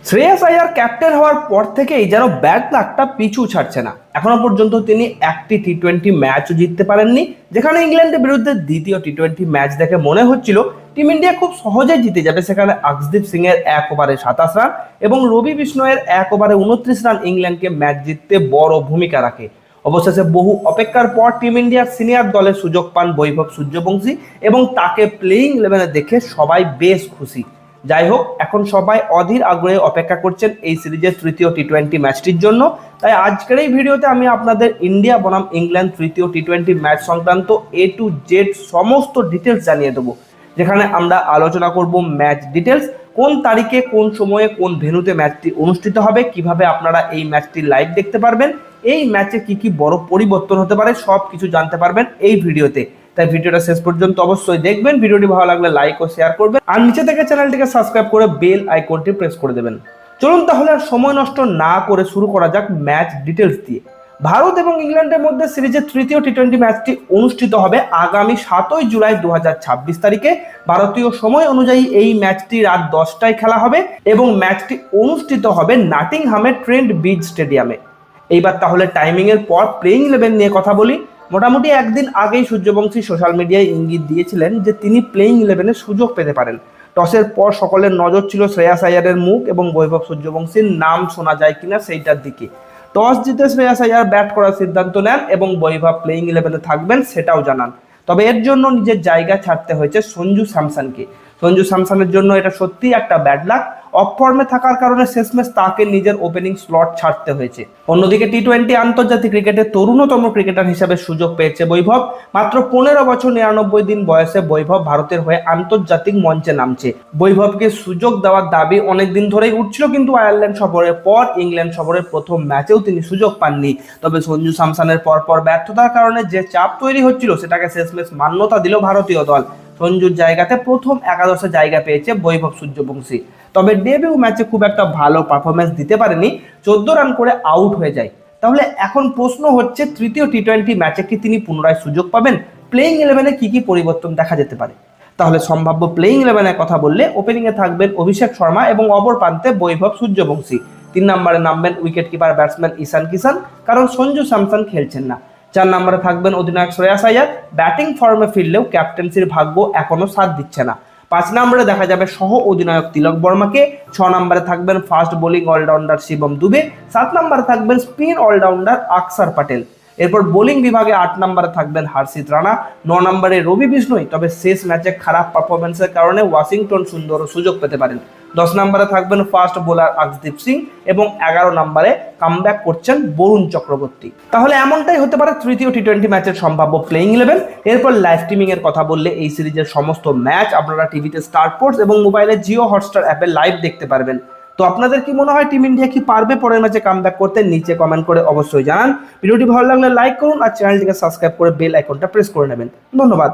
Shreyas Iyer captain হওয়ার পর থেকেই যেন ব্যাট লাকটা পিছু ছাড়ছে না। এখনো পর্যন্ত তিনি একটি টি-20 ম্যাচও জিততে পারেননি, যেখানে ইংল্যান্ডের বিরুদ্ধে দ্বিতীয় টি-20 ম্যাচ দেখে মনে হচ্ছিল টিম ইন্ডিয়া খুব সহজেই জিতে যাবে। সেখানে আকসদীপ সিং এর 1 ওভারে 27 রান এবং রবি বিষ্ণয়ের 1 ওভারে 29 রান ইংল্যান্ডকে ম্যাচ জিততে বড় ভূমিকা রাখে। অবশেষে বহু অপেক্ষার পর টিম ইন্ডিয়ার সিনিয়র দলের সুযোগ পান বৈভব সূর্যবংশী এবং তাকে প্লেইং 11-এ দেখে সবাই বেশ খুশি। যাই হোক, এখন সবাই অধীর আগ্রহে অপেক্ষা করছেন এই সিরিজের তৃতীয় টি-20 ম্যাচটির জন্য। তাই আজকের এই ভিডিওতে আমি আপনাদের ইন্ডিয়া বনাম ইংল্যান্ড তৃতীয় টি-20 ম্যাচ সংক্রান্ত A to Z সমস্ত ডিটেলস জানিয়ে দেবো, যেখানে আমরা আলোচনা করব ম্যাচ ডিটেলস, কোন তারিখে কোন সময়ে কোন ভেন্যুতে ম্যাচটি অনুষ্ঠিত হবে, কিভাবে আপনারা এই ম্যাচটি লাইভ দেখতে পারবেন, এই ম্যাচে কি কি বড় পরিবর্তন হতে পারে সব কিছু জানতে পারবেন এই ভিডিওতে। তাই ভিডিওটা শেষ পর্যন্ত অবশ্যই দেখবেন। ভিডিওটি ভালো লাগলে লাইক ও শেয়ার করবেন আর নিচে থেকে চ্যানেলটিকে সাবস্ক্রাইব করে বেল আইকনটি প্রেস করে দেবেন। চলুন তাহলে আর সময় নষ্ট না করে শুরু করা যাক ম্যাচ ডিটেলস দিয়ে। ভারত এবং ইংল্যান্ডের মধ্যে সিরিজের তৃতীয় টি-20 ম্যাচটি অনুষ্ঠিত হবে আগামী 7 জুলাই 2026 তারিখে ভারতীয় সময় অনুযায়ী। এই ম্যাচটি রাত 10টায় খেলা হবে এবং ম্যাচটি অনুষ্ঠিত হবে নটিংহামের ট্রেন্ট ব্রিজ স্টেডিয়ামে। এইবার তাহলে টাইমিং এর পর প্লেইং 11 নিয়ে কথা বলি। মোটামুটি একদিন আগেই সূর্যবংশী সোশ্যাল মিডিয়ায় ইঙ্গিত দিয়েছিলেন যে তিনি প্লেইং 11-এর সুযোগ পেতে পারেন। টসের পর সকলের নজর ছিল শ্রেয়াস আইয়ারের মুখ এবং বৈভব সূর্যবংশীর নাম শোনা যায় কিনা সেইটার দিকে। টস জিতে শ্রেয়াস আইয়ার ব্যাট করার সিদ্ধান্ত নেন এবং বৈভব প্লেইং 11-এ থাকবেন সেটাও জানান। তবে এর জন্য নিজের জায়গা ছাড়তে হয়েছে সঞ্জু স্যামসনকে। সঞ্জু স্যামসনের জন্য এটা সত্যি একটা ব্যাড লাক। অফ ফর্মে থাকার কারণে শেষমেশ তাকে নিজের ওপেনিং স্লট ছাড়তে হয়েছে। অন্যদিকে টি-20 আন্তর্জাতিক ক্রিকেটে তরুণতম ক্রিকেটার হিসেবে সুযোগ পেয়েছে বৈভব। মাত্র 15 বছর 99 দিন বয়সে বৈভব ভারতের হয়ে আন্তর্জাতিক মঞ্চে নামছে। বৈভবকে সুযোগ দেওয়ার দাবি অনেকদিন ধরেই উঠছিল, কিন্তু আয়ারল্যান্ড সফরের পর ইংল্যান্ড সফরের প্রথম ম্যাচেও তিনি সুযোগ পাননি। তবে সঞ্জু স্যামসনের পরপর ব্যর্থতার কারণে যে চাপ তৈরি হচ্ছিল সেটাকে শেষমেশ মান্যতা দিল ভারতীয় দল। সঞ্জুর জায়গাতে প্রথম একাদশে জায়গা পেয়েছে বৈভব সূর্যবংশী। তবে ডেবিউ ম্যাচে খুব একটা ভালো পারফরমেন্স দিতে পারেনি, 14 রান করে আউট হয়ে যায়। তাহলে এখন প্রশ্ন হচ্ছে তৃতীয় টি-20 ম্যাচে কি তিনি পুনরায় সুযোগ পাবেন? প্লেইং 11-এ কি কি পরিবর্তন দেখা যেতে পারে? তাহলে সম্ভাব্য প্লেইং 11-এর কথা বললে ওপেনিংয়ে থাকবেন অভিষেক শর্মা এবং অপর প্রান্তে বৈভব সূর্যবংশী। 3 নম্বরে নামবেন উইকেট কিপার ব্যাটসম্যান ঈশান কিষান, কারণ সঞ্জু স্যামসন খেলছেন না। 4 নম্বরে থাকবেন অধিনায়ক শ্রেয়াস আইয়ার, ব্যাটিং ফর্মে ফিরলেও ক্যাপ্টেন্সির ভাগ্য এখনো সাথ দিচ্ছে না। 5 নম্বরে দেখা যাবে সহ অধিনায়ক তিলক বর্মাকে। 6 নম্বরে থাকবেন fast bowling allrounder Shivam Dube. 7 নম্বরে থাকবেন স্পিন অলরাউন্ডার আকসার প্যাটেল। এরপর বোলিং বিভাগে 8 নম্বরে থাকবেন হর্ষিত রানা, 9 নম্বরে রবি বিষ্ণই। তবে শেষ ম্যাচে খারাপ পারফরমেন্সের কারণে ওয়াশিংটন সুন্দরও সুযোগ পেতে পারেন। 10 নম্বরে থাকবেন ফাস্ট বোলার আকসদীপ সিং এবং 11 নম্বরে কামব্যাক করছেন বরুণ চক্রবর্তী। তাহলে এমনটাই হতে পারে তৃতীয় টি-20 ম্যাচের সম্ভাব্য প্লেইং 11। এরপর লাইভ স্ট্রিমিং এর কথা বললে এই সিরিজের সমস্ত ম্যাচ আপনারা টিভিতে স্টার স্পোর্টস এবং মোবাইলে জিও হটস্টার অ্যাপে লাইভ দেখতে পারবেন। তো আপনাদের কি মনে হয় টিম ইন্ডিয়া কি পারবে পরের ম্যাচে কামব্যাক করতে? নিচে কমেন্ট করে অবশ্যই জানান। ভিডিওটি ভালো লাগলে লাইক করুন আর চ্যানেলটিকে সাবস্ক্রাইব করে বেল আইকনটা প্রেস করে নেবেন। ধন্যবাদ।